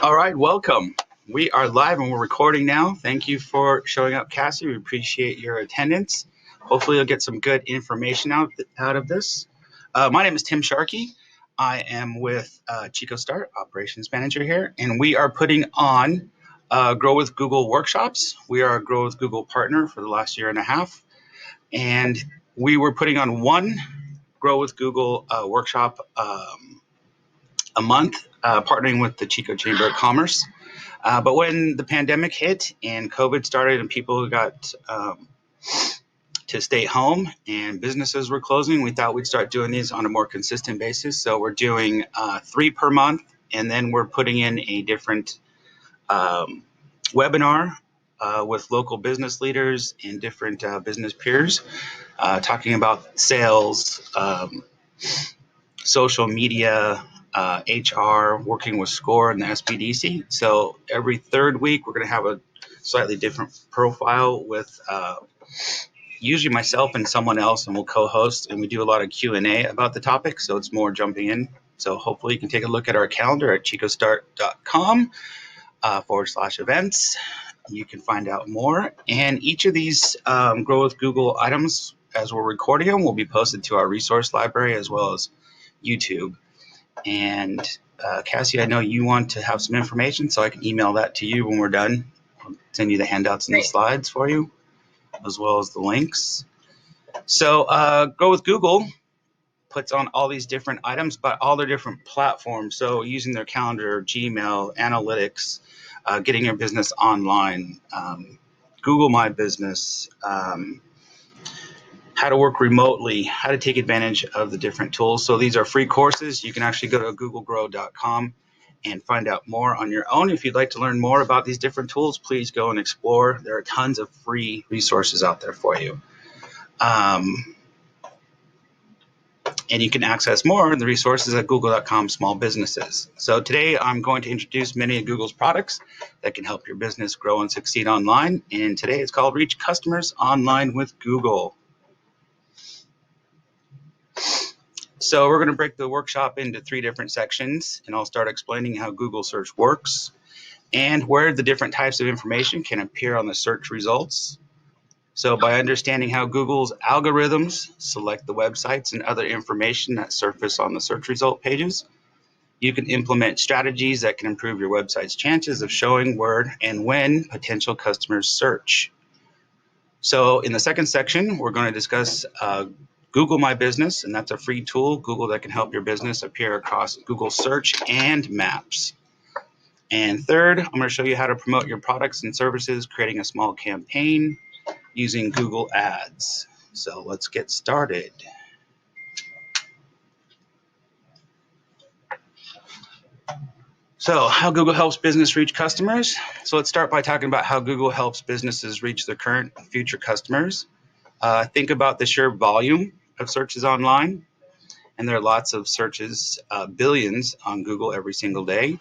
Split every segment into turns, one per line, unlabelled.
All right, welcome. We are live and we're recording now. Thank you for showing up, Cassie. We appreciate your attendance. Hopefully, you'll get some good information out of this. My name is Tim Sharkey. I am with Chico Start, Operations Manager here, and we are putting on Grow with Google workshops. We are a Grow with Google partner for the last year and a half, and we were putting on one Grow with Google workshop a month, partnering with the Chico Chamber of Commerce. But when the pandemic hit and COVID started and people got to stay home and businesses were closing, we thought we'd start doing these on a more consistent basis. So we're doing 3 per month, and then we're putting in a different webinar with local business leaders and different business peers, talking about sales, social media, HR, working with SCORE and the SBDC. So every third week, we're going to have a slightly different profile with usually myself and someone else, and we'll co-host, and we do a lot of Q&A about the topic, so it's more jumping in. So hopefully you can take a look at our calendar at chicostart.com /events. You can find out more. And each of these Grow with Google items, as we're recording them, will be posted to our resource library as well as YouTube. And Cassie, I know you want to have some information, so I can email that to you when we're done. I'll send you the handouts and the slides for you, as well as the links. So Grow with Google puts on all these different items, but all their different platforms. So using their calendar, Gmail, analytics, getting your business online, Google My Business, how to work remotely, how to take advantage of the different tools. So these are free courses. You can actually go to googlegrow.com and find out more on your own. If you'd like to learn more about these different tools, please go and explore. There are tons of free resources out there for you. And you can access more of the resources at google.com small businesses. So today I'm going to introduce many of Google's products that can help your business grow and succeed online. And today it's called Reach Customers Online with Google. So we're going to break the workshop into 3 different sections, and I'll start explaining how Google search works and where the different types of information can appear on the search results. So by understanding how Google's algorithms select the websites and other information that surface on the search result pages, you can implement strategies that can improve your website's chances of showing where and when potential customers search. So in the second section, we're going to discuss Google My Business, and that's a free tool, Google, that can help your business appear across Google Search and Maps. And third, I'm going to show you how to promote your products and services, creating a small campaign using Google Ads. So let's get started. So how Google helps business reach customers. So let's start by talking about how Google helps businesses reach their current and future customers. Think about the sheer volume of searches online. And there are lots of searches, billions on Google every single day.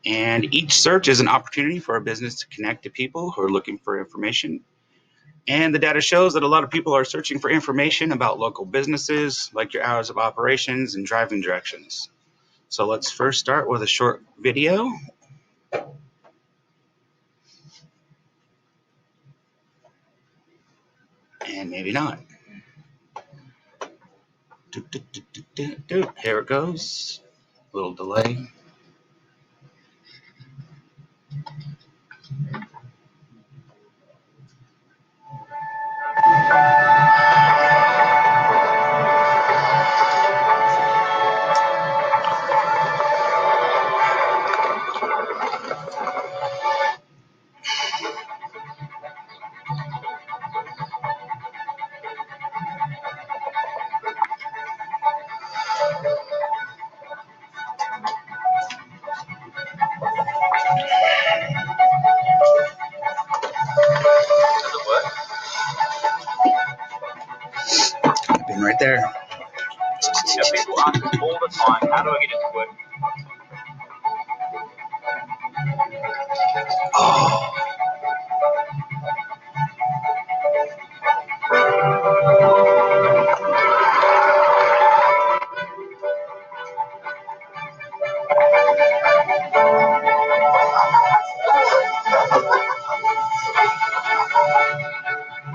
And each search is an opportunity for a business to connect to people who are looking for information. And the data shows that a lot of people are searching for information about local businesses, like your hours of operations and driving directions. So let's first start with a short video. And maybe not. Here it goes. A little delay. I've been right there.
Yeah, people ask me all the time, how do I get into it?
Oh.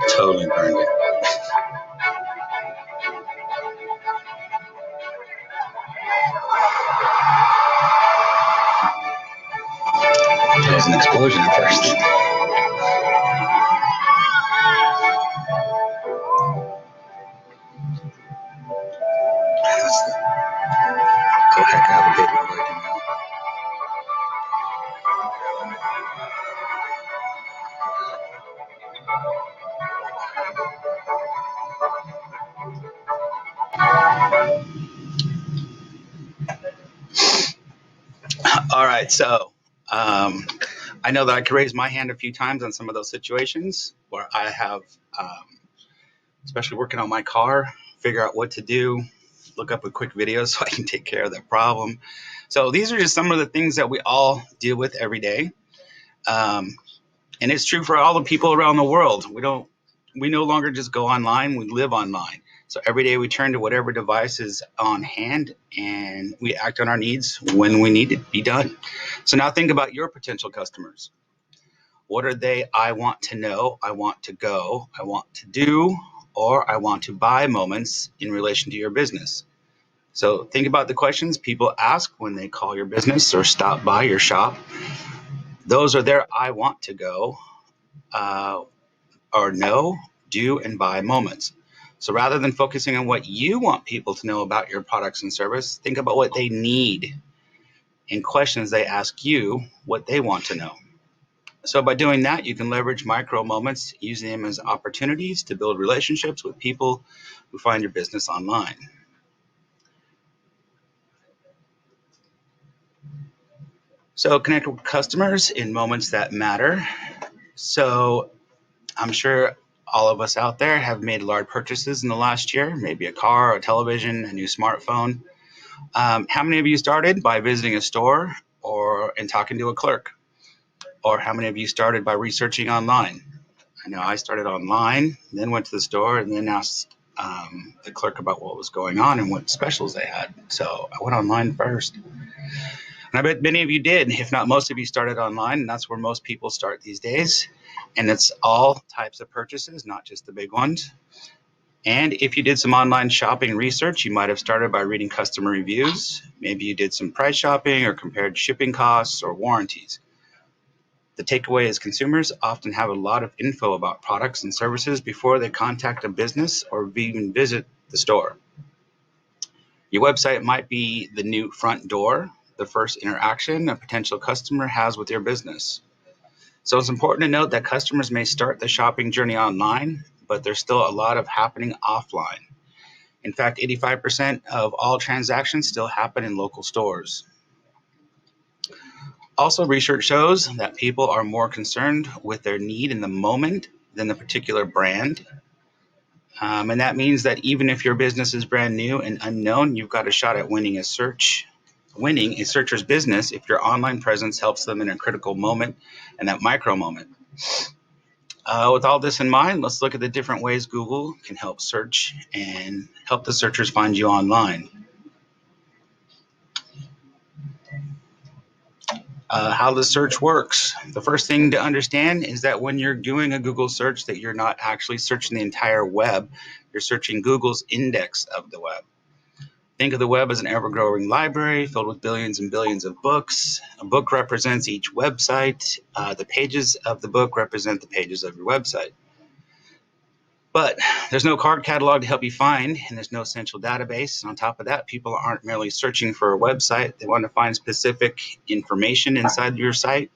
Totally burned it. There was an explosion at first. Oh heck, I have a big one right now. All right, so I know that I could raise my hand a few times on some of those situations where I have, especially working on my car, figure out what to do, look up a quick video so I can take care of that problem. So these are just some of the things that we all deal with every day. And it's true for all the people around the world. We no longer just go online, we live online. So every day we turn to whatever device is on hand and we act on our needs when we need it to be done. So now think about your potential customers. What are they? I want to know, I want to go, I want to do, or I want to buy moments in relation to your business. So think about the questions people ask when they call your business or stop by your shop. Those are their I want to go, or know, do, and buy moments. So rather than focusing on what you want people to know about your products and service, think about what they need and questions they ask you what they want to know. So by doing that, you can leverage micro moments, using them as opportunities to build relationships with people who find your business online. So connect with customers in moments that matter. So I'm sure all of us out there have made large purchases in the last year, maybe a car, a television, a new smartphone. How many of you started by visiting a store and talking to a clerk? Or how many of you started by researching online? I know I started online, then went to the store, and then asked the clerk about what was going on and what specials they had. So I went online first. And I bet many of you did, if not most of you started online, and that's where most people start these days. And it's all types of purchases, not just the big ones. And if you did some online shopping research, you might have started by reading customer reviews. Maybe you did some price shopping or compared shipping costs or warranties. The takeaway is consumers often have a lot of info about products and services before they contact a business or even visit the store. Your website might be the new front door, the first interaction a potential customer has with your business. So it's important to note that customers may start the shopping journey online, but there's still a lot of happening offline. In fact, 85% of all transactions still happen in local stores. Also, research shows that people are more concerned with their need in the moment than the particular brand. And that means that even if your business is brand new and unknown, you've got a shot at winning a searcher's business if your online presence helps them in a critical moment and that micro moment. With all this in mind, let's look at the different ways Google can help search and help the searchers find you online. How the search works. The first thing to understand is that when you're doing a Google search, that you're not actually searching the entire web. You're searching Google's index of the web. Think of the web as an ever-growing library filled with billions and billions of books. A book represents each website. The pages of the book represent the pages of your website. But there's no card catalog to help you find, and there's no central database. And on top of that, people aren't merely searching for a website. They want to find specific information inside your site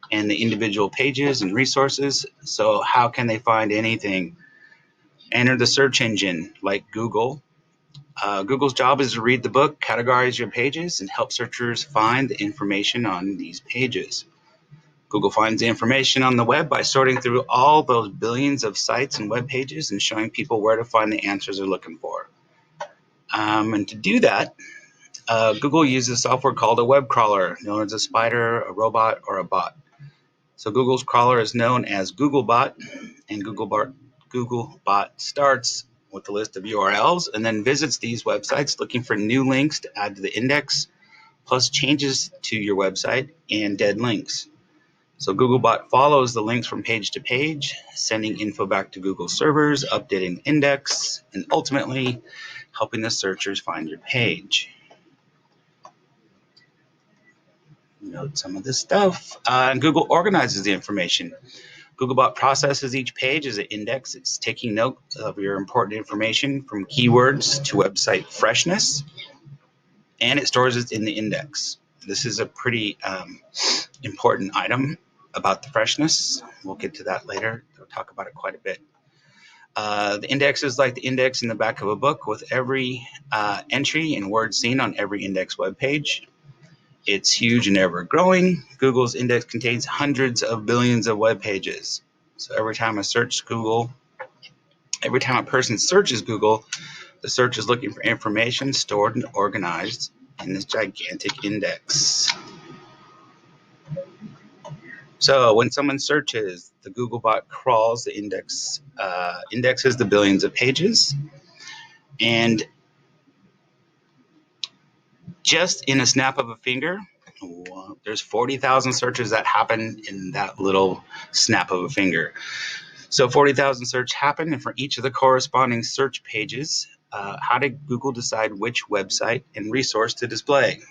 and the individual pages and resources. So how can they find anything? Enter the search engine like Google. Google's job is to read the book, categorize your pages, and help searchers find the information on these pages. Google finds the information on the web by sorting through all those billions of sites and web pages and showing people where to find the answers they're looking for. And to do that, Google uses software called a web crawler, known as a spider, a robot, or a bot. So Google's crawler is known as Googlebot, and Googlebot starts with a list of URLs and then visits these websites looking for new links to add to the index plus changes to your website and dead links. So Googlebot follows the links from page to page, sending info back to Google servers, updating the index, and ultimately helping the searchers find your page. Note some of this stuff. And Google organizes the information. Googlebot processes each page as an index. It's taking note of your important information from keywords to website freshness, and it stores it in the index. This is a pretty important item about the freshness. We'll get to that later. We'll talk about it quite a bit. The index is like the index in the back of a book with every entry and word seen on every index web page. It's huge and ever growing. Google's index contains hundreds of billions of web pages. So every time a person searches Google, the search is looking for information stored and organized in this gigantic index. So when someone searches, the Googlebot crawls the index, indexes the billions of pages, and just in a snap of a finger, there's 40,000 searches that happen in that little snap of a finger. So 40,000 searches happen, and for each of the corresponding search pages, how did Google decide which website and resource to display?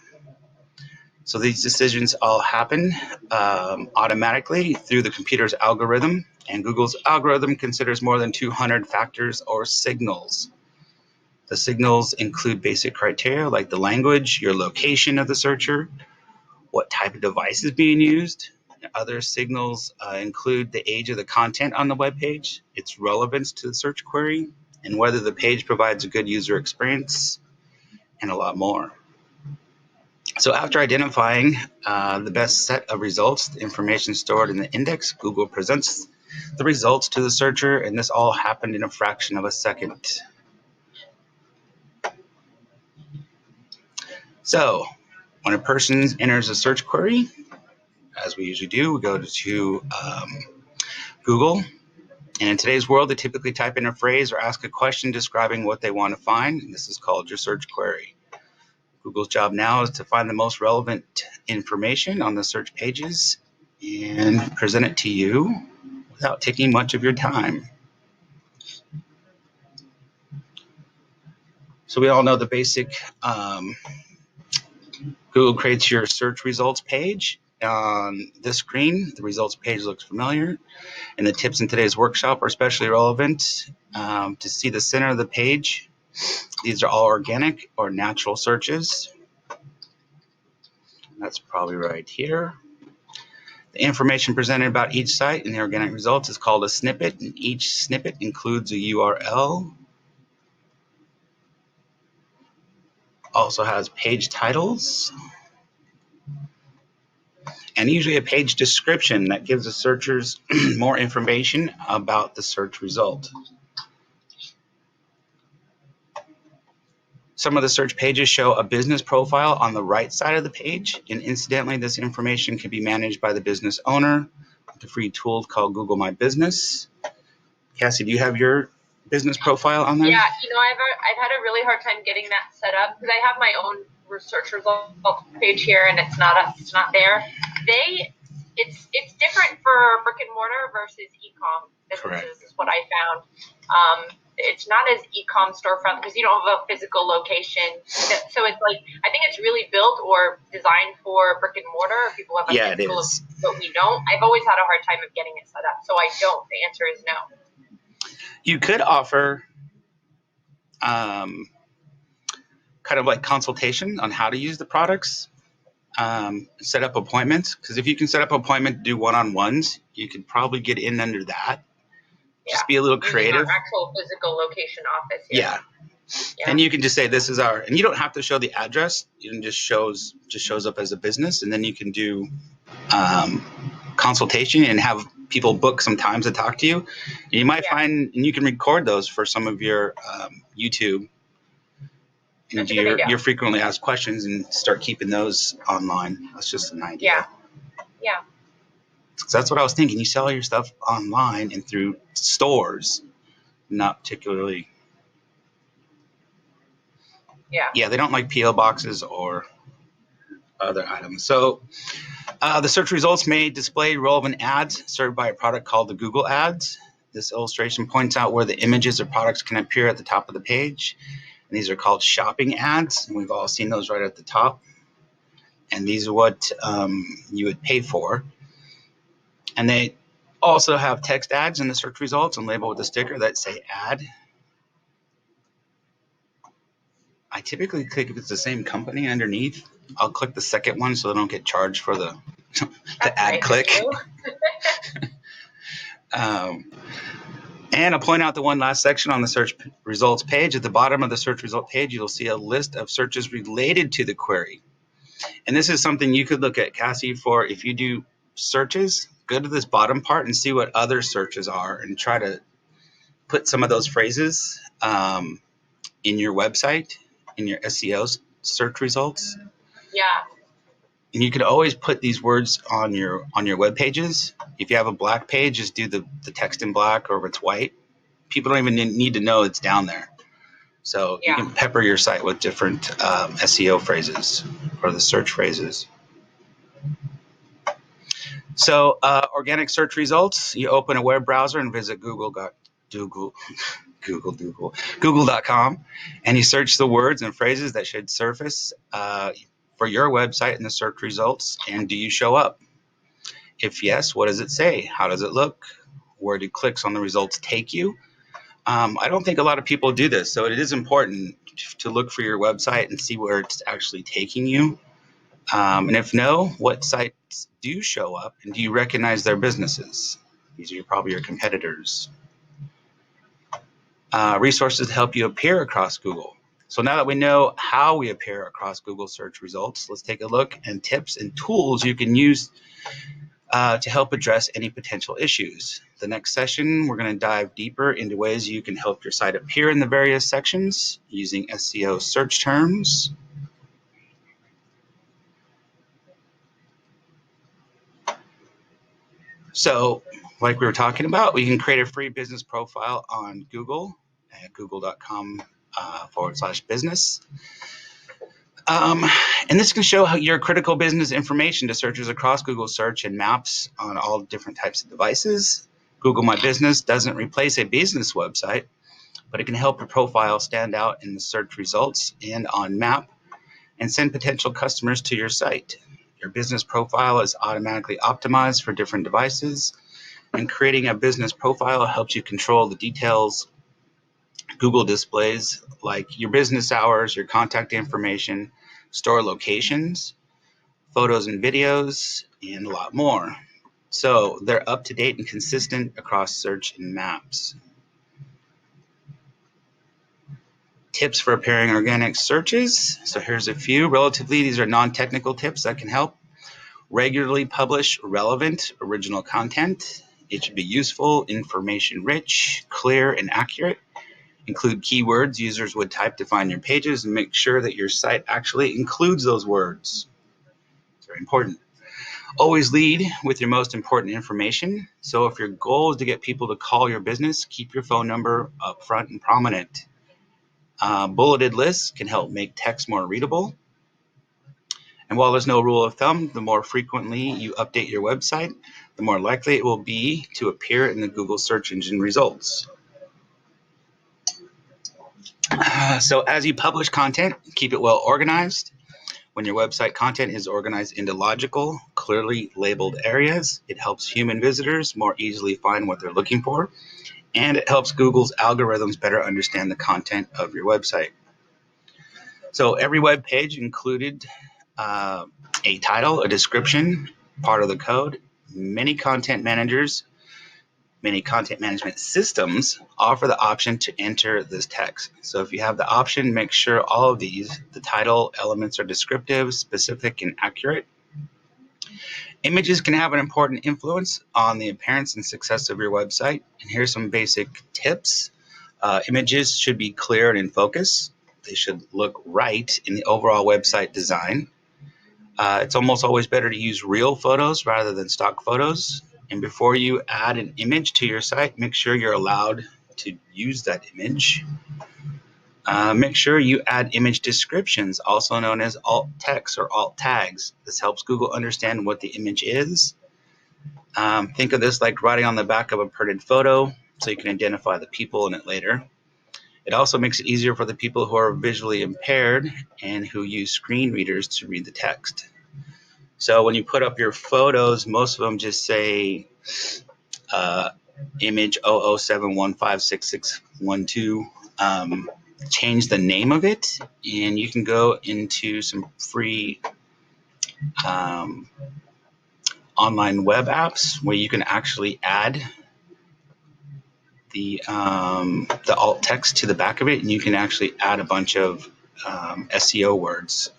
So these decisions all happen automatically through the computer's algorithm, and Google's algorithm considers more than 200 factors or signals. The signals include basic criteria like the language, your location of the searcher, what type of device is being used. Other signals include the age of the content on the web page, its relevance to the search query, and whether the page provides a good user experience, and a lot more. So after identifying the best set of results, the information stored in the index, Google presents the results to the searcher, and this all happened in a fraction of a second. So when a person enters a search query, as we usually do, we go to Google. And in today's world, they typically type in a phrase or ask a question describing what they want to find. And this is called your search query. Google's job now is to find the most relevant information on the search pages and present it to you without taking much of your time. So we all know the basic Google creates your search results page. On this screen, the results page looks familiar, and the tips in today's workshop are especially relevant. To see the center of the page, these are all organic or natural searches. That's probably right here. The information presented about each site in the organic results is called a snippet, and each snippet includes a URL. Also has page titles, and usually a page description that gives the searchers more information about the search result. Some of the search pages show a business profile on the right side of the page, and incidentally, this information can be managed by the business owner with a free tool called Google My Business. Cassie, do you have your business profile on there?
Yeah, I've had a really hard time getting that set up because I have my own search results page here, and it's not there. It's different for brick and mortar versus e-com businesses. Is what I found. It's not as e-com storefront because you don't have a physical location. So it's like, I think it's really built or designed for brick and mortar. People have a physical, but we don't. I've always had a hard time of getting it set up, so I don't. The answer is no.
You could offer kind of like consultation on how to use the products, set up appointments, because if you can set up an appointment to do one-on-ones, you could probably get in under that. Just be a little creative.
Our actual physical location office.
Yeah. And you can just say this is our, and you don't have to show the address. It just shows up as a business, and then you can do consultation and have people book some times to talk to you. And you might find, and you can record those for some of your YouTube and your frequently asked questions, and start keeping those online. That's just an idea.
Yeah.
So that's what I was thinking. You sell your stuff online and through stores, not particularly. Yeah, they don't like PO boxes or other items. So the search results may display relevant ads served by a product called the Google Ads. This illustration points out where the images or products can appear at the top of the page. And these are called shopping ads, and we've all seen those right at the top. And these are what you would pay for. And they also have text ads in the search results and labeled with a sticker that say ad. I typically click if it's the same company underneath. I'll click the second one so I don't get charged for the ad click. And I'll point out the one last section on the search results page. At the bottom of the search result page, you'll see a list of searches related to the query. And this is something you could look at, Cassie, for if you do searches, go to this bottom part and see what other searches are and try to put some of those phrases in your website, in your SEO search results.
Yeah.
And you could always put these words on your web pages. If you have a black page, just do the text in black, or if it's white. People don't even need to know it's down there. So you can pepper your site with different SEO phrases or the search phrases. So organic search results, you open a web browser and visit Google.com, and you search the words and phrases that should surface for your website in the search results. And do you show up? If yes, what does it say? How does it look? Where do clicks on the results take you? I don't think a lot of people do this, so it is important to look for your website and see where it's actually taking you. And if no, what sites do show up, and do you recognize their businesses? These are probably your competitors. Resources to help you appear across Google. So now that we know how we appear across Google search results, let's take a look at tips and tools you can use to help address any potential issues. The next session, we're going to dive deeper into ways you can help your site appear in the various sections using SEO search terms. So, like we were talking about, we can create a free business profile on Google at google.com/business. And this can show how your critical business information to searchers across Google search and maps on all different types of devices. Google My Business doesn't replace a business website, but it can help your profile stand out in the search results and on map and send potential customers to your site. Your business profile is automatically optimized for different devices, and creating a business profile helps you control the details Google displays, like your business hours, your contact information, store locations, photos and videos, and a lot more. So they're up to date and consistent across search and maps. Tips for appearing in organic searches. So here's a few. Relatively, these are non-technical tips that can help. Regularly publish relevant original content. It should be useful, information-rich, clear, and accurate. Include keywords users would type to find your pages, and make sure that your site actually includes those words. It's very important. Always lead with your most important information. So if your goal is to get people to call your business, keep your phone number up front and prominent. Bulleted lists can help make text more readable. And while there's no rule of thumb, the more frequently you update your website, the more likely it will be to appear in the Google search engine results. So as you publish content, keep it well organized. When your website content is organized into logical, clearly labeled areas, it helps human visitors more easily find what they're looking for, and it helps Google's algorithms better understand the content of your website. So every web page included a title, a description, part of the code. Many content management systems offer the option to enter this text. So if you have the option, make sure all of these, the title elements are descriptive, specific, and accurate. Images can have an important influence on the appearance and success of your website. And here's some basic tips. Images should be clear and in focus. They should look right in the overall website design. It's almost always better to use real photos rather than stock photos. And before you add an image to your site, make sure you're allowed to use that image. Make sure you add image descriptions, also known as alt text or alt tags. This helps Google understand what the image is. Think of this like writing on the back of a printed photo so you can identify the people in it later. It also makes it easier for the people who are visually impaired and who use screen readers to read the text. So when you put up your photos, most of them just say image 007156612. Change the name of it, and you can go into some free online web apps where you can actually add the alt text to the back of it, and you can actually add a bunch of SEO words.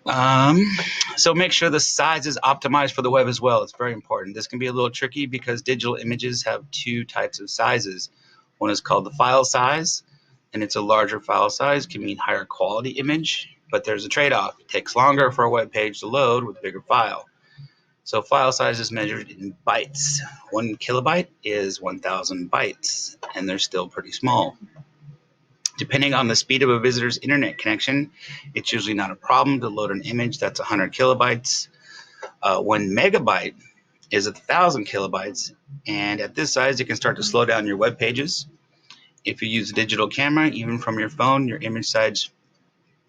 So make sure the size is optimized for the web as well. It's very important. This can be a little tricky because digital images have two types of sizes. One is called the file size, and it's a larger file size, can mean higher quality image, but there's a trade-off. It takes longer for a web page to load with a bigger file. So file size is measured in bytes. 1 kilobyte is 1,000 bytes, and they're still pretty small. Depending on the speed of a visitor's internet connection, it's usually not a problem to load an image that's 100 kilobytes. 1 megabyte is 1,000 kilobytes, and at this size, it can start to slow down your web pages. If you use a digital camera, even from your phone, your image size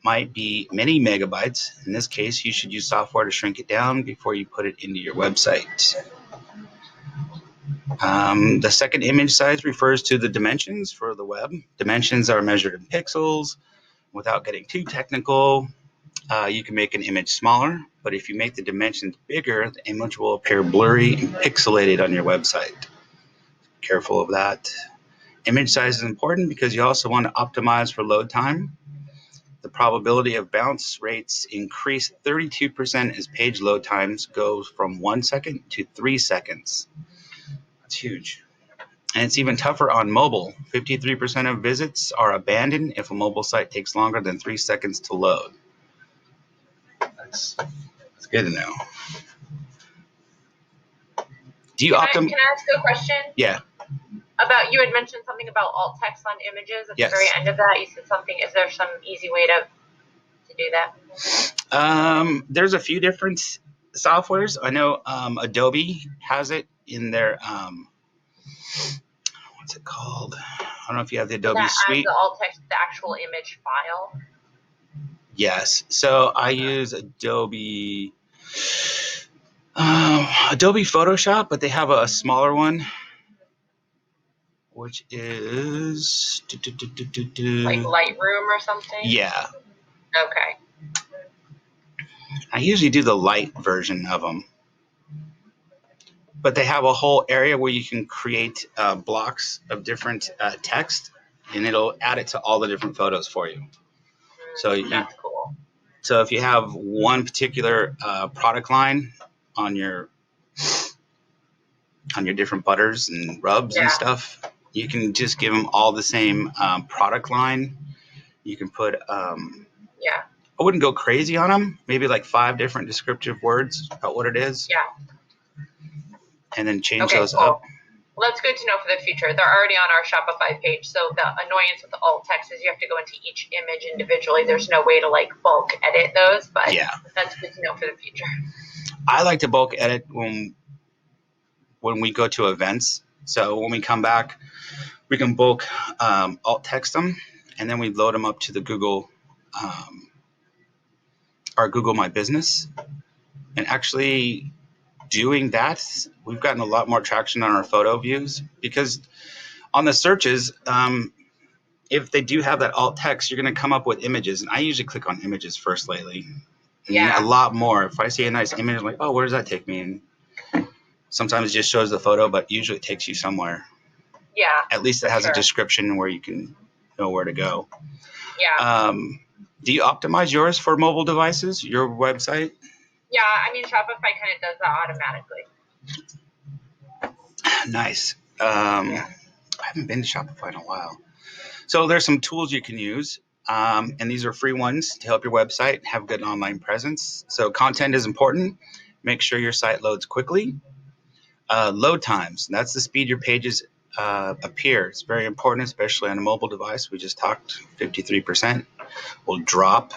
might be many megabytes. In this case, you should use software to shrink it down before you put it into your website. The second image size refers to the dimensions for the web. Dimensions are measured in pixels. Without getting too technical, you can make an image smaller, but if you make the dimensions bigger, the image will appear blurry and pixelated on your website. Careful of that. Image size is important because you also want to optimize for load time. The probability of bounce rates increase 32% as page load times go from 1 second to 3 seconds. That's huge. And it's even tougher on mobile. 53% of visits are abandoned if a mobile site takes longer than 3 seconds to load. That's good to know. Do you
Can I ask you a question?
Yeah.
About, you had mentioned something about alt text on images at
Yes.
the very end of that. You said something. Is there some easy way to do that?
There's a few different softwares. I know Adobe has it in their what's it called? I don't know if you have the Adobe suite.
The alt text, the actual image file.
Yes. So I use Adobe Photoshop, but they have a smaller one, which is
like Lightroom or something.
Yeah.
Okay.
I usually do the light version of them, but they have a whole area where you can create blocks of different text, and it'll add it to all the different photos for you. So
that's cool.
So if you have one particular product line on your different butters and rubs and stuff, you can just give them all the same product line. You can put I wouldn't go crazy on them. Maybe like 5 different descriptive words about what it is.
Yeah.
And then change those up.
Well, that's good to know for the future. They're already on our Shopify page, so the annoyance with the alt text is you have to go into each image individually. There's no way to like bulk edit those, but that's good to know for the future.
I like to bulk edit when we go to events. So when we come back, we can bulk alt text them, and then we load them up to the Google, our Google My Business. And actually doing that, we've gotten a lot more traction on our photo views, because on the searches, if they do have that alt text, you're going to come up with images. And I usually click on images first lately. A lot more. If I see a nice image, I'm like, oh, where does that take me? And sometimes it just shows the photo, but usually it takes you somewhere.
Yeah.
At least it has a description where you can know where to go.
Yeah.
Do you optimize yours for mobile devices, your website?
Yeah, I mean, Shopify kind of does that automatically.
Nice. I haven't been to Shopify in a while. So there's some tools you can use, and these are free ones to help your website have good online presence. So content is important. Make sure your site loads quickly. Load times, that's the speed your pages appear. It's very important, especially on a mobile device. We just talked 53% will drop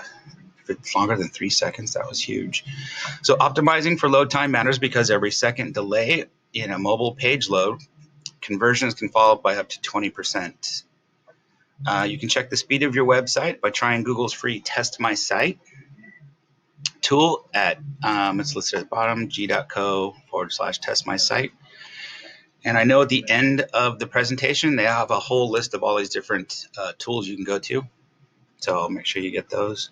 if it's longer than 3 seconds. That was huge. So optimizing for load time matters because every second delay in a mobile page load, conversions can fall by up to 20%. You can check the speed of your website by trying Google's free Test My Site tool at, it's listed at the bottom, g.co/test my site. And I know at the end of the presentation, they have a whole list of all these different tools you can go to. So make sure you get those.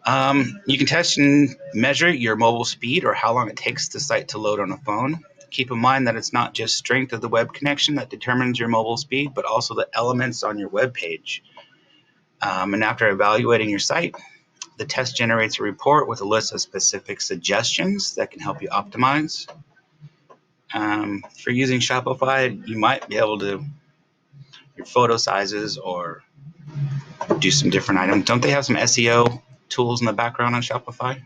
You can test and measure your mobile speed or how long it takes the site to load on a phone. Keep in mind that it's not just strength of the web connection that determines your mobile speed, but also the elements on your web page. And after evaluating your site, the test generates a report with a list of specific suggestions that can help you optimize. For using Shopify, you might be able to your photo sizes or do some different items. Don't they have some SEO tools in the background on Shopify?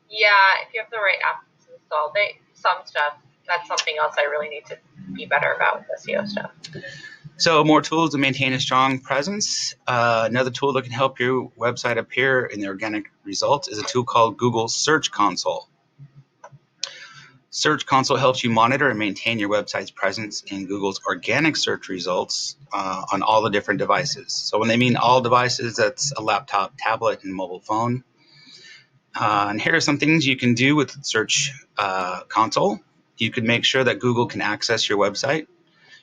Yeah, if you have the right apps installed, some stuff. That's something else I really need to be better about with SEO stuff.
So more tools to maintain a strong presence. Another tool that can help your website appear in the organic results is a tool called Google Search Console. Search Console helps you monitor and maintain your website's presence in Google's organic search results on all the different devices. So when they mean all devices, that's a laptop, tablet, and mobile phone. And here are some things you can do with Search Console. You can make sure that Google can access your website.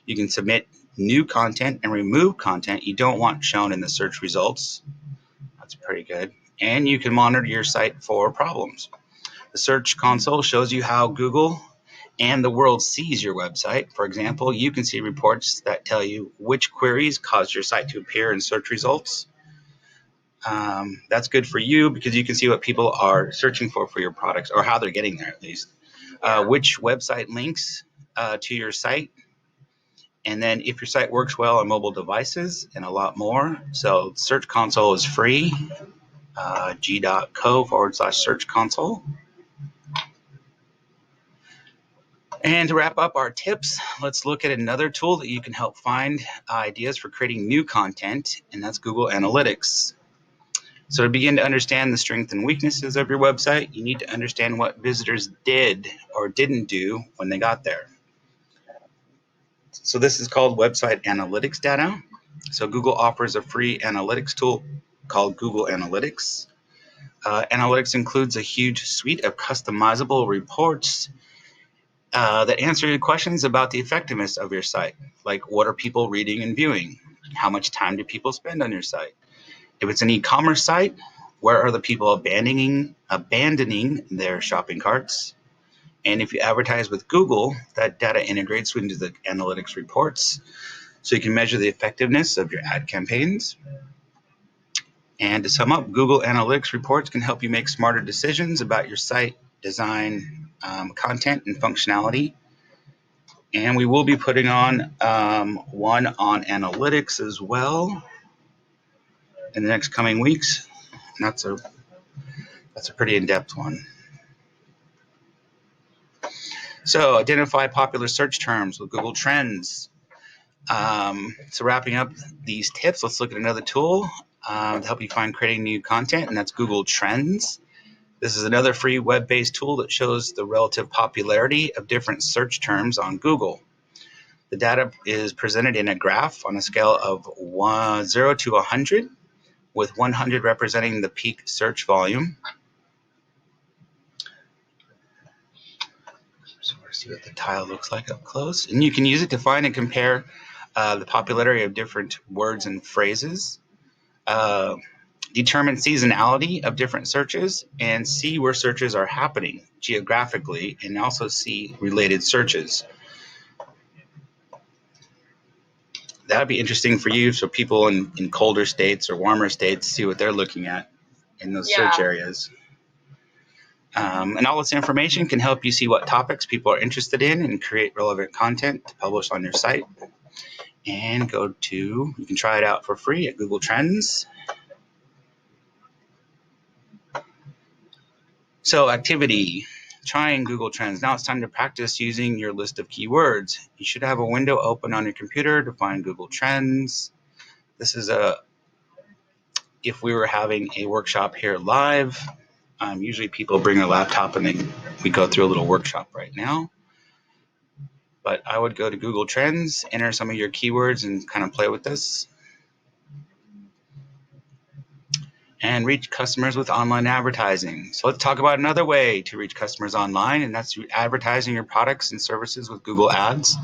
You can submit new content and remove content you don't want shown in the search results. That's pretty good. And you can monitor your site for problems. The Search Console shows you how Google and the world sees your website. For example, you can see reports that tell you which queries caused your site to appear in search results. That's good for you because you can see what people are searching for your products, or how they're getting there at least. Which website links to your site, and then if your site works well on mobile devices, and a lot more. So Search Console is free, g.co/Search Console. And to wrap up our tips, let's look at another tool that you can help find ideas for creating new content, and that's Google Analytics. So to begin to understand the strengths and weaknesses of your website, you need to understand what visitors did or didn't do when they got there. So this is called website analytics data. So Google offers a free analytics tool called Google Analytics. Analytics includes a huge suite of customizable reports that answer questions about the effectiveness of your site, like what are people reading and viewing? How much time do people spend on your site? If it's an e-commerce site, where are the people abandoning their shopping carts? And if you advertise with Google, that data integrates into the analytics reports, so you can measure the effectiveness of your ad campaigns. And to sum up, Google Analytics reports can help you make smarter decisions about your site design, content, and functionality. And we will be putting on one on analytics as well in the next coming weeks. And that's a pretty in-depth one. So identify popular search terms with Google Trends. So wrapping up these tips, let's look at another tool to help you find creating new content, and that's Google Trends. This is another free web-based tool that shows the relative popularity of different search terms on Google. The data is presented in a graph on a scale of 0 to 100, with 100 representing the peak search volume. So we'll see what the tile looks like up close. And you can use it to find and compare the popularity of different words and phrases, determine seasonality of different searches, and see where searches are happening geographically, and also see related searches. That would be interesting for you, so people in colder states or warmer states see what they're looking at in those search areas. And all this information can help you see what topics people are interested in and create relevant content to publish on your site. And you can try it out for free at Google Trends. So activity. trying Google Trends. Now it's time to practice using your list of keywords. You should have a window open on your computer to find Google Trends. This is if we were having a workshop here live. Usually people bring a laptop and we go through a little workshop right now. But I would go to Google Trends, enter some of your keywords, and kind of play with this. And reach customers with online advertising. So let's talk about another way to reach customers online, and that's through advertising your products and services with Google Ads.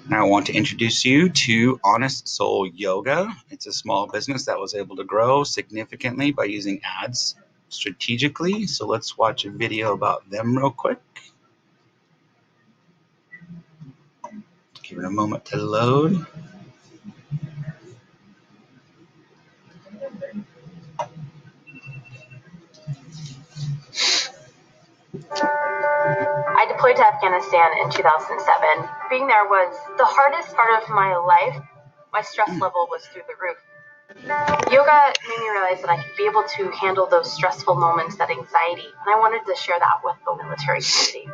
Now I want to introduce you to Honest Soul Yoga. It's a small business that was able to grow significantly by using ads strategically. So let's watch a video about them real quick. Give it a moment to load.
I deployed to Afghanistan in 2007. Being there was the hardest part of my life. My stress level was through the roof. Yoga made me realize that I could be able to handle those stressful moments, that anxiety, and I wanted to share that with the military community.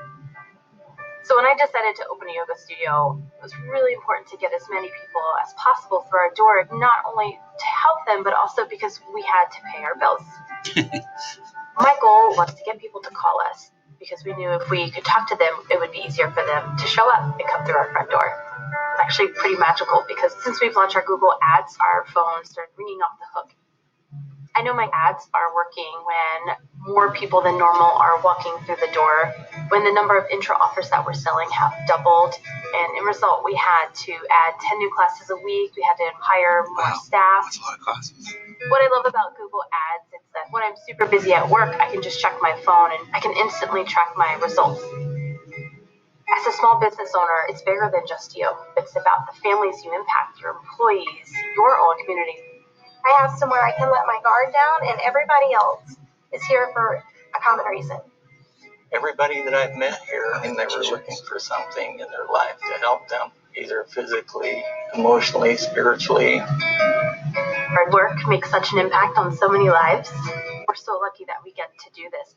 So when I decided to open a yoga studio, it was really important to get as many people as possible through our door, not only to help them, but also because we had to pay our bills. My goal was to get people to call us, because we knew if we could talk to them, it would be easier for them to show up and come through our front door. It's actually pretty magical, because since we've launched our Google Ads, our phones started ringing off the hook. I know my ads are working when more people than normal are walking through the door, when the number of intro offers that we're selling have doubled, and in result, we had to add 10 new classes a week. We had to hire more staff.
That's a lot of classes.
What I love about Google Ads is that when I'm super busy at work, I can just check my phone and I can instantly track my results. As a small business owner, it's bigger than just you. It's about the families you impact, your employees, your own community.
I have somewhere I can let my guard down, and everybody else is here for a common reason.
Everybody that I've met here, and they were looking for something in their life to help them, either physically, emotionally, spiritually.
Our work makes such an impact on so many lives. We're so lucky that we get to do this.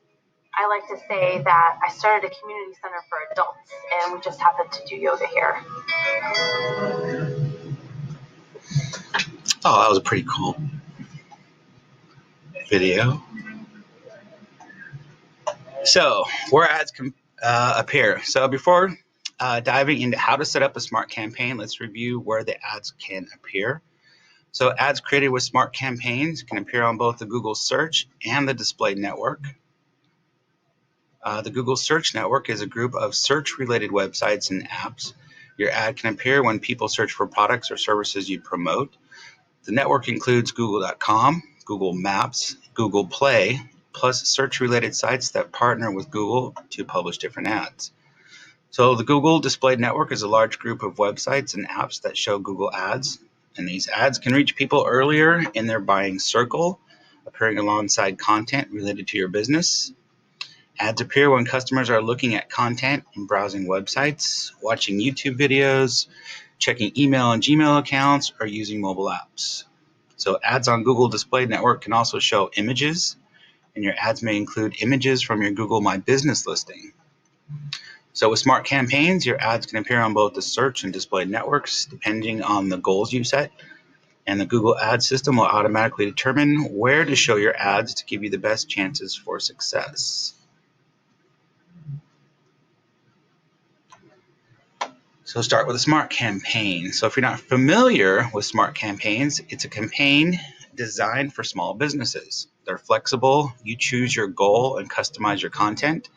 I like to say that I started a community center for adults, and we just happen to do yoga here.
Oh, that was a pretty cool video. So, where ads can appear. So, before diving into how to set up a smart campaign, let's review where the ads can appear. So, ads created with smart campaigns can appear on both the Google Search and the Display Network. The Google Search Network is a group of search-related websites and apps. Your ad can appear when people search for products or services you promote. The network includes Google.com, Google Maps, Google Play, plus search-related sites that partner with Google to publish different ads. So the Google Display Network is a large group of websites and apps that show Google ads, and these ads can reach people earlier in their buying circle, appearing alongside content related to your business. Ads appear when customers are looking at content and browsing websites, watching YouTube videos, checking email and Gmail accounts, or using mobile apps. So ads on Google Display Network can also show images, and your ads may include images from your Google My Business listing. So with smart campaigns, your ads can appear on both the search and display networks, depending on the goals you set. And the Google Ads system will automatically determine where to show your ads to give you the best chances for success. So start with a smart campaign. So if you're not familiar with smart campaigns, it's a campaign designed for small businesses. They're flexible. You choose your goal and customize your content.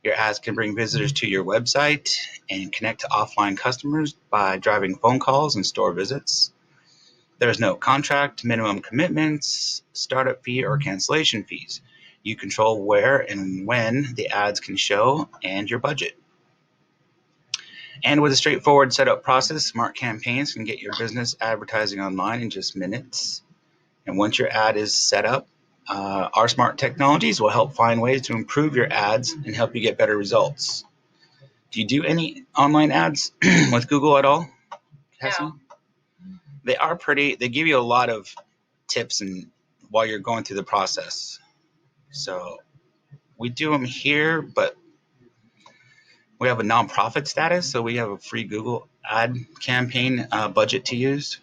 Your ads can bring visitors to your website and connect to offline customers by driving phone calls and store visits. There's no contract, minimum commitments, startup fee, or cancellation fees. You control where and when the ads can show and your budget. And with a straightforward setup process, smart campaigns can get your business advertising online in just minutes. And once your ad is set up, our smart technologies will help find ways to improve your ads and help you get better results. Do you do any online ads with Google at all, Cassie?
No.
They give you a lot of tips and while you're going through the process. So we do them here, but We have a nonprofit status, so we have a free Google ad campaign budget to use.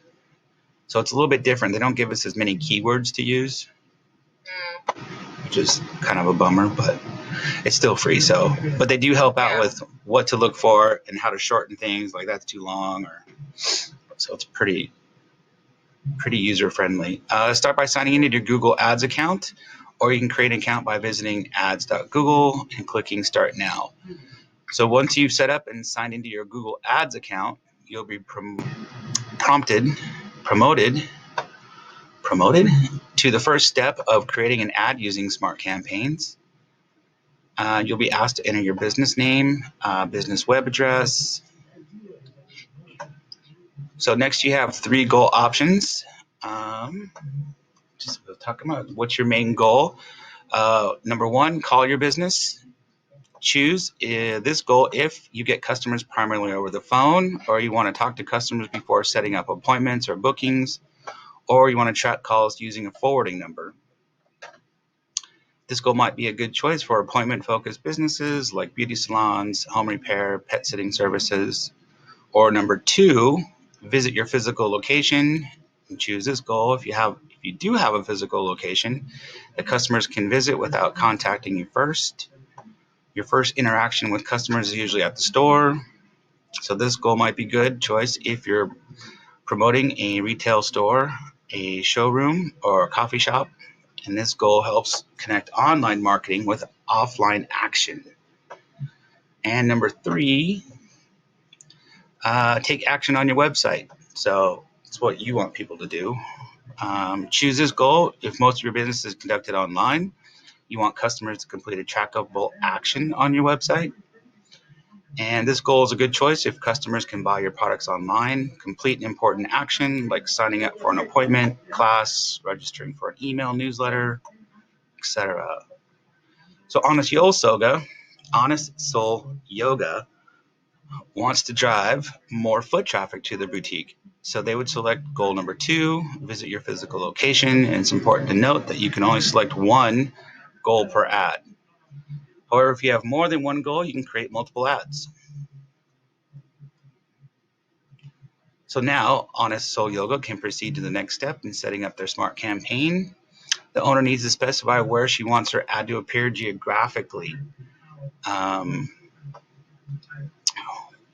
So it's a little bit different. They don't give us as many keywords to use, which is kind of a bummer, but it's still free. So, but they do help out with what to look for and how to shorten things, like that's too long, or so it's pretty user friendly. Start by signing into your Google Ads account, or you can create an account by visiting ads.google and clicking Start Now. So once you've set up and signed into your Google Ads account, you'll be promoted to the first step of creating an ad using Smart Campaigns. You'll be asked to enter your business name, business web address. So next you have 3 goal options. Just talking about what's your main goal. Number 1, call your business. Choose this goal if you get customers primarily over the phone, or you want to talk to customers before setting up appointments or bookings, or you want to track calls using a forwarding number. This goal might be a good choice for appointment-focused businesses like beauty salons, home repair, pet sitting services. Or number 2, visit your physical location and choose this goal. If you do have a physical location, the customers can visit without contacting you first. Your first interaction with customers is usually at the store. So this goal might be a good choice if you're promoting a retail store, a showroom, or a coffee shop. And this goal helps connect online marketing with offline action. And number 3, take action on your website. So it's what you want people to do. Choose this goal if most of your business is conducted online. You want customers to complete a trackable action on your website. And this goal is a good choice if customers can buy your products online, complete an important action like signing up for an appointment, class, registering for an email newsletter, etc. So Honest Soul Yoga wants to drive more foot traffic to their boutique. So they would select goal number 2, visit your physical location. And it's important to note that you can only select 1 goal per ad. However, if you have more than 1 goal, you can create multiple ads. So now, Honest Soul Yoga can proceed to the next step in setting up their smart campaign. The owner needs to specify where she wants her ad to appear geographically.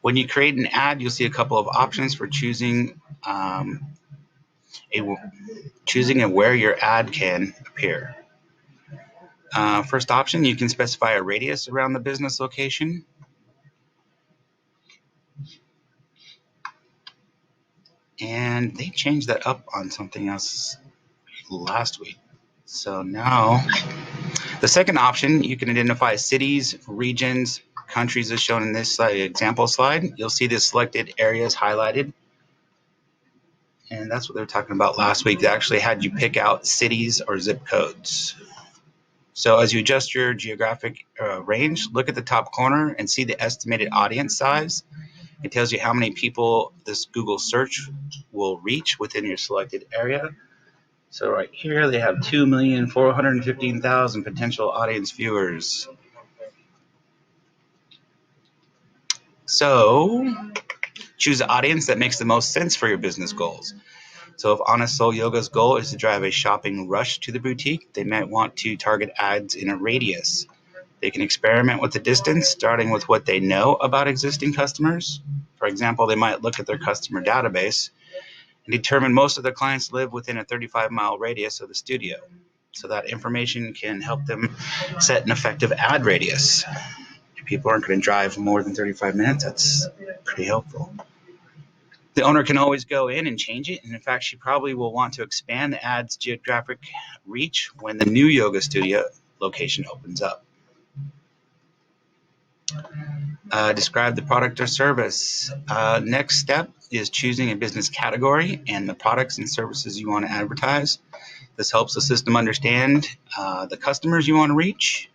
When you create an ad, you'll see a couple of options for choosing where your ad can appear. First option, you can specify a radius around the business location. And they changed that up on something else last week. So now, the second option, you can identify cities, regions, countries as shown in this example slide. You'll see the selected areas highlighted. And that's what they were talking about last week. They actually had you pick out cities or zip codes. So as you adjust your geographic range, look at the top corner and see the estimated audience size. It tells you how many people this Google search will reach within your selected area. So right here, they have 2,415,000 potential audience viewers. So choose an audience that makes the most sense for your business goals. So if Honest Soul Yoga's goal is to drive a shopping rush to the boutique, they might want to target ads in a radius. They can experiment with the distance, starting with what they know about existing customers. For example, they might look at their customer database and determine most of their clients live within a 35-mile radius of the studio. So that information can help them set an effective ad radius. If people aren't going to drive more than 35 minutes, that's pretty helpful. The owner can always go in and change it. And in fact, she probably will want to expand the ad's geographic reach when the new yoga studio location opens up. Describe the product or service. Next step is choosing a business category and the products and services you want to advertise. This helps the system understand the customers you want to reach.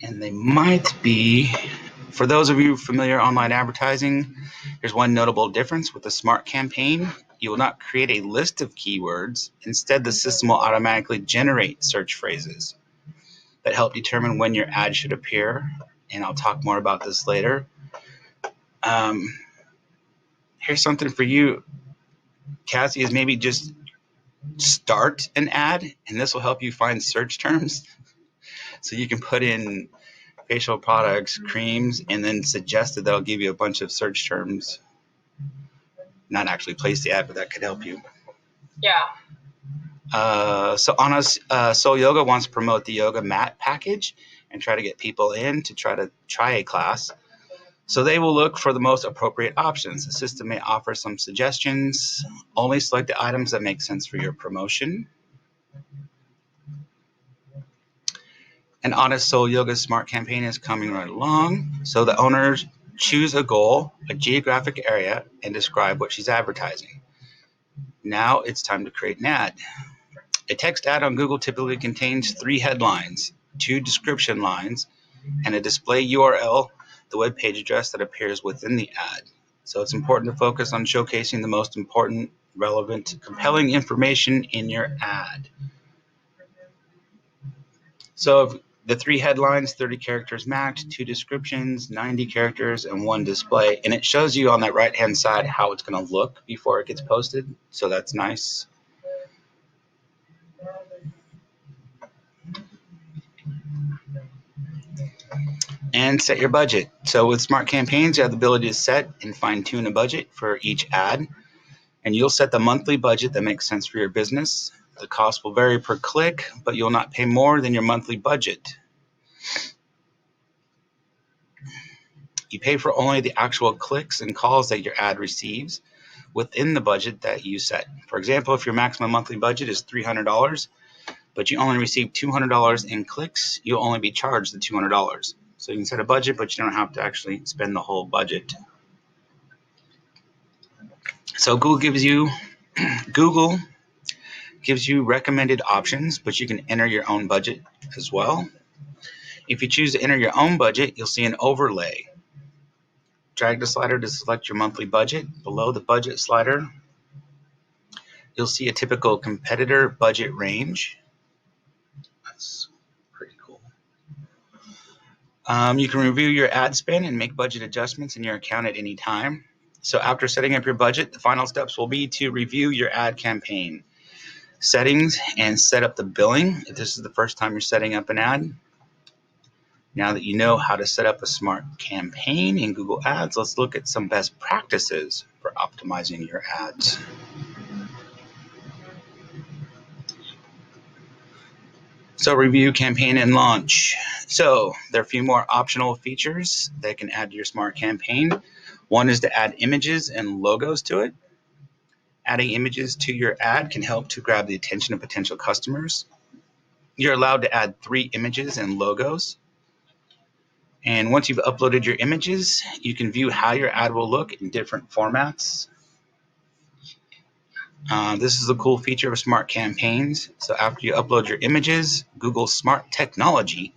And they might be, for those of you familiar with online advertising, there's one notable difference with the Smart Campaign. You will not create a list of keywords. Instead, the system will automatically generate search phrases. that help determine when your ad should appear, and I'll talk more about this later. Here's something for you, Cassie, is maybe just start an ad, and this will help you find search terms. So you can put in facial products, creams, and then suggest that they'll give you a bunch of search terms. Not actually place the ad, but that could help you.
Yeah.
So Anna Soul Yoga wants to promote the yoga mat package and try to get people in to try a class. So they will look for the most appropriate options. The system may offer some suggestions. Only select the items that make sense for your promotion. An Honest Soul Yoga Smart campaign is coming right along. So the owners choose a goal, a geographic area, and describe what she's advertising. Now it's time to create an ad. A text ad on Google typically contains 3 headlines, 2 description lines, and a display URL, the web page address that appears within the ad. So it's important to focus on showcasing the most important, relevant, compelling information in your ad. So the 3 headlines, 30 characters max, 2 descriptions, 90 characters, and 1 display. And it shows you on that right-hand side how it's going to look before it gets posted. So that's nice. And set your budget. So with Smart Campaigns, you have the ability to set and fine-tune a budget for each ad. And you'll set the monthly budget that makes sense for your business. The cost will vary per click, but you'll not pay more than your monthly budget. You pay for only the actual clicks and calls that your ad receives within the budget that you set. For example, if your maximum monthly budget is $300, but you only receive $200 in clicks, you'll only be charged the $200. So you can set a budget, but you don't have to actually spend the whole budget. So Google gives you recommended options, but you can enter your own budget as well. If you choose to enter your own budget, you'll see an overlay. Drag the slider to select your monthly budget. Below the budget slider, you'll see a typical competitor budget range. That's pretty cool. You can review your ad spend and make budget adjustments in your account at any time. So after setting up your budget, the final steps will be to review your ad campaign settings and set up the billing if this is the first time you're setting up an ad. Now that you know how to set up a smart campaign in Google Ads, let's look at some best practices for optimizing your ads. So review, campaign, and launch. So there are a few more optional features that can add to your smart campaign. One is to add images and logos to it. Adding images to your ad can help to grab the attention of potential customers. You're allowed to add 3 images and logos. And once you've uploaded your images, you can view how your ad will look in different formats. This is a cool feature of Smart Campaigns. So after you upload your images, Google's smart technology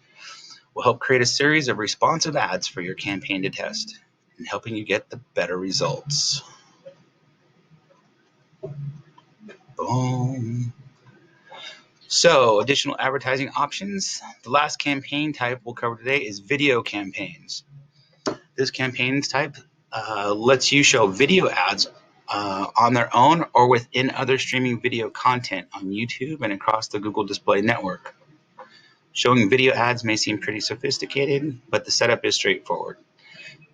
will help create a series of responsive ads for your campaign to test and helping you get the better results. Boom. So additional advertising options. The last campaign type we'll cover today is video campaigns. This campaigns type lets you show video ads on their own or within other streaming video content on YouTube and across the Google Display Network. Showing video ads may seem pretty sophisticated, but the setup is straightforward.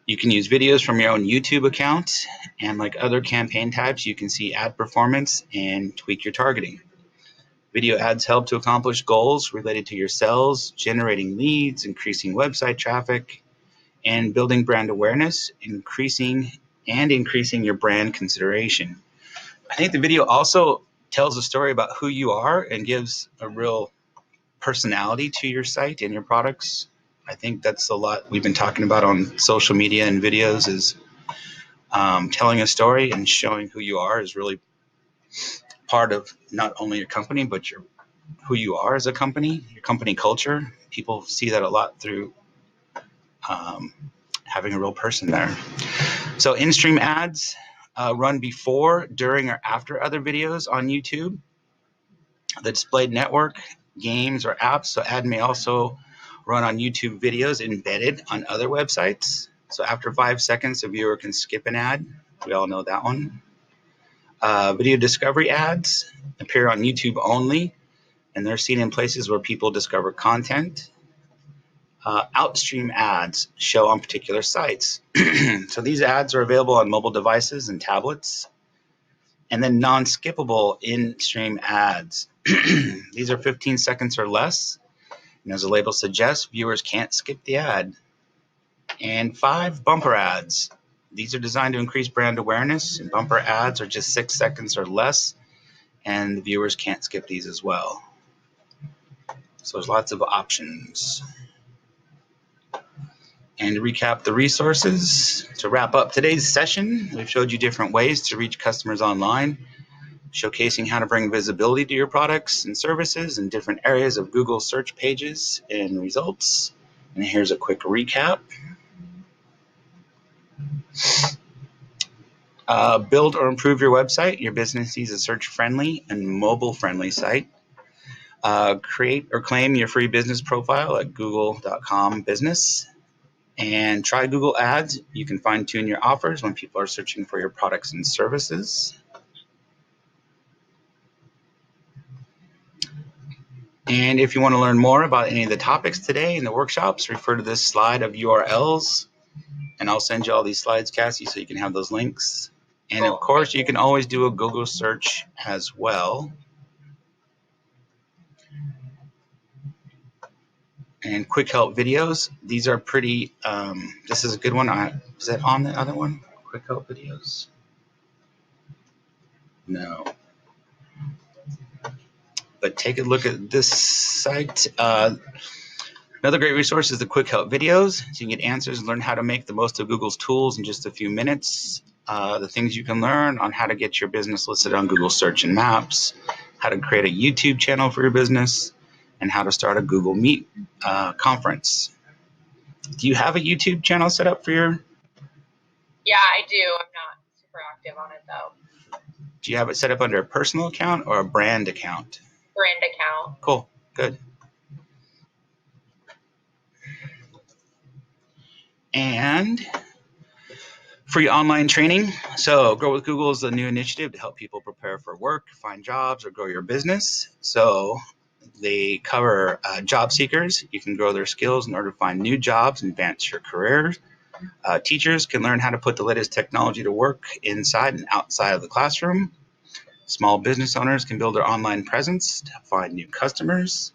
You can use videos from your own YouTube account, and like other campaign types, you can see ad performance and tweak your targeting. Video ads help to accomplish goals related to your sales, generating leads, increasing website traffic, and building brand awareness, increasing your brand consideration. I think the video also tells a story about who you are and gives a real personality to your site and your products. I think that's a lot we've been talking about on social media and videos is telling a story and showing who you are is really part of not only your company, but who you are as a company, your company culture. People see that a lot through having a real person there. So in-stream ads run before, during, or after other videos on YouTube. The displayed network games, or apps. So ad may also run on YouTube videos embedded on other websites. So after 5 seconds, a viewer can skip an ad. We all know that one. Video discovery ads appear on YouTube only, and they're seen in places where people discover content. Outstream ads show on particular sites. So these ads are available on mobile devices and tablets. And then non-skippable in-stream ads. These are 15 seconds or less. And as the label suggests, viewers can't skip the ad. And 5, bumper ads. These are designed to increase brand awareness, and bumper ads are just 6 seconds or less, and the viewers can't skip these as well. So there's lots of options. And to recap the resources, to wrap up today's session, we've showed you different ways to reach customers online, showcasing how to bring visibility to your products and services in different areas of Google search pages and results. And here's a quick recap. Build or improve your website. Your business needs a search-friendly and mobile-friendly site. Create or claim your free business profile at google.com/business. And try Google Ads. You can fine-tune your offers when people are searching for your products and services. And if you want to learn more about any of the topics today in the workshops, refer to this slide of URLs. And I'll send you all these slides, Cassie, so you can have those links. And of course, you can always do a Google search as well. And quick help videos. These are pretty, this is a good one. Is that on the other one? Quick help videos? No. But take a look at this site. Another great resource is the quick help videos. So you can get answers and learn how to make the most of Google's tools in just a few minutes. The things you can learn on how to get your business listed on Google Search and Maps, how to create a YouTube channel for your business, and how to start a Google Meet conference. Do you have a YouTube channel set up for your?
Yeah, I do. I'm not super active on it though.
Do you have it set up under a personal account or a brand account?
Brand account.
Cool. Good. And free online training. So Grow with Google is a new initiative to help people prepare for work, find jobs, or grow your business. So they cover job seekers. You can grow their skills in order to find new jobs and advance your career. Teachers can learn how to put the latest technology to work inside and outside of the classroom. Small business owners can build their online presence to find new customers.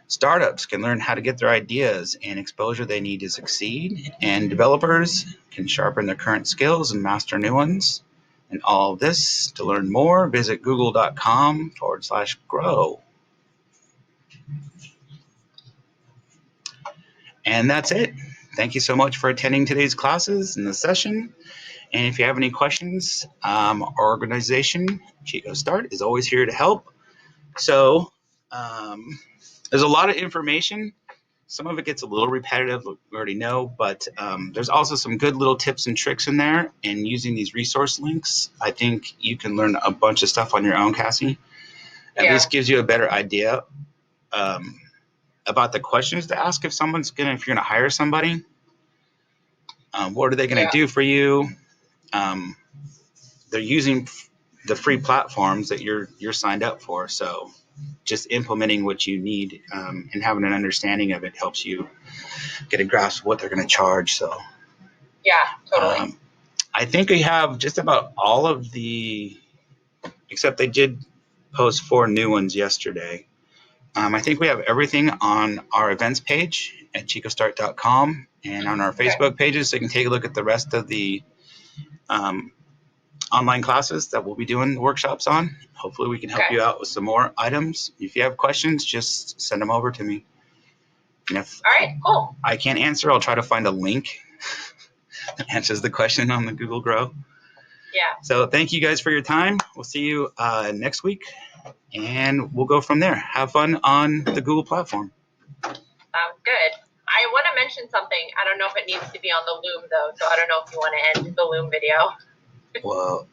Startups can learn how to get their ideas and exposure they need to succeed. And developers can sharpen their current skills and master new ones. And all of this, to learn more, visit google.com/grow. And that's it. Thank you so much for attending today's classes and the session. And if you have any questions, our organization, Chico Start, is always here to help. So there's a lot of information. Some of it gets a little repetitive, we already know, but there's also some good little tips and tricks in there. And using these resource links, I think you can learn a bunch of stuff on your own, Cassie. At least gives you a better idea about the questions to ask if you're going to hire somebody. What are they going to do for you? They're using the free platforms that you're signed up for, so just implementing what you need and having an understanding of it helps you get a grasp of what they're going to charge. So
yeah, totally.
I think we have just about all of the, except they did post 4 new ones yesterday. I think we have everything on our events page at chicostart.com and on our Facebook pages, so you can take a look at the rest of the online classes that we'll be doing workshops on. Hopefully we can help you out with some more items. If you have questions, just send them over to me. And if
cool.
I can't answer, I'll try to find a link that answers the question on the Google Grow.
Yeah.
So thank you guys for your time. We'll see you next week, and we'll go from there. Have fun on the Google platform.
Sounds good. I want to mention something. I don't know if it needs to be on the Loom, though, so I don't know if you want to end the Loom video.
Well,